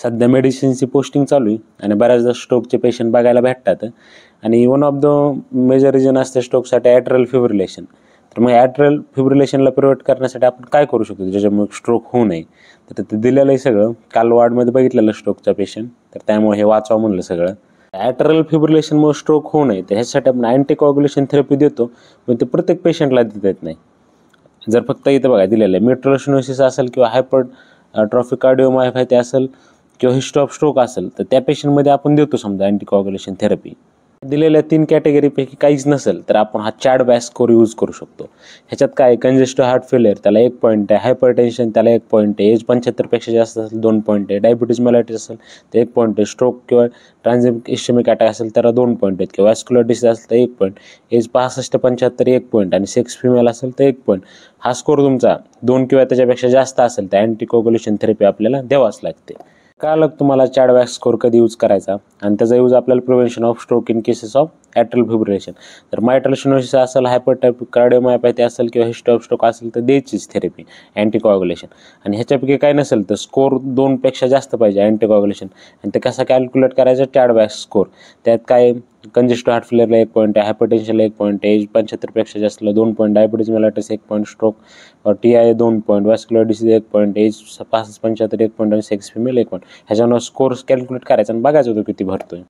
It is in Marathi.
सध्या मेडिसिनची पोस्टिंग चालू आहे आणि बऱ्याचदा स्ट्रोकचे पेशंट बघायला भेटतात आणि one of the major reason असते स्ट्रोकसाठी ॲट्रियल फिब्रिलेशन. तर मग ॲट्रियल फिब्रिलेशनला प्रिव्हेंट करण्यासाठी आपण काय करू शकतो ज्याच्यामुळे स्ट्रोक होऊ नये. तर ते दिलेलं आहे सगळं. काल वॉर्डमध्ये बघितलेलं स्ट्रोकचा पेशंट, तर त्यामुळे हे वाचवा म्हणलं सगळं. ॲट्रियल फिब्रिलेशनमुळे स्ट्रोक होऊ नये तर ह्यासाठी आपण अँटीकोअग्युलेशन थेरपी देतो, पण ते प्रत्येक पेशंटला देता येत नाही. जर फक्त इथं बघा दिलेलं आहे मिट्रल स्टेनोसिस असेल किंवा हायपरट्रॉफिक कार्डिओमायोपॅथी असेल किंवा हिस्ट्री ऑफ स्ट्रोक असेल तर त्या पेशंटमध्ये आपण देतो समजा अँटीकोअग्युलेशन थेरपी. दिलेल्या 3 कॅटेगरीपैकी काहीच नसेल तर आपण हा चॅड बॅक स्कोर यूज करू शकतो. ह्याच्यात काय कंजेस्टिव्ह हार्ट फेलियर त्याला 1 पॉईंट आहे, हायपरटेन्शन त्याला 1 पॉईंट आहे, एज 75पेक्षा जास्त असेल 2 पॉईंट आहे, डायबिटीज मेलायटिस असेल तर 1 पॉईंट आहे, स्ट्रोक किंवा ट्रान्झिएंट इस्केमिक अटॅक असेल त्याला 2 पॉईंट आहेत, किंवा वॅस्क्युलर डिसीज असेल तर 1 पॉईंट, एज 65 ते 75 1 पॉईंट आणि सेक्स फिमेल असेल तर 1 पॉईंट. हा स्कोर तुमचा 2 किंवा त्याच्यापेक्षा जास्त असेल तर अँटीकोअग्युलेशन थेरपी आपल्याला द्यावाच लागते. कळालं तुम्हाला चॅड बॅक स्कोर कधी यूज करायचा आणि त्याचा यूज आपल्याला prevention of stroke in cases of atrial fibrillation. तर मायट्रल स्टेनोसिस असेल, हायपरट्रॉफिक कार्डिओमायोपॅथी असेल किंवा हिस्ट्री ऑफ स्ट्रोक असेल तर द्यायचीच थेरपी अँटीकोअग्युलेशन. आणि ह्याच्यापैकी काय नसेल तर स्कोर 2पेक्षा जास्त पाहिजे अँटीकोअग्युलेशन. आणि ते कसं कॅल्क्युलेट करायचं चॅड बॅक स्कोर. त्यात काय कंजेस्टिव्ह हार्ट फेलियरला 1 पॉईंट आहे, हायपरटेन्शनला 1 पॉईंट आहे, एज 75पेक्षा जास्तला 2 point, diabetes mellitus 1 point, stroke TIA 2 point, vascular disease 1 point, age 65-75 1 point आणि सेक्स फिमेल 1 पॉईंट. ह्याच्यावर स्कोर्स कॅल्क्युलेट करायचा आणि बघायचं होतं किती भरतोय.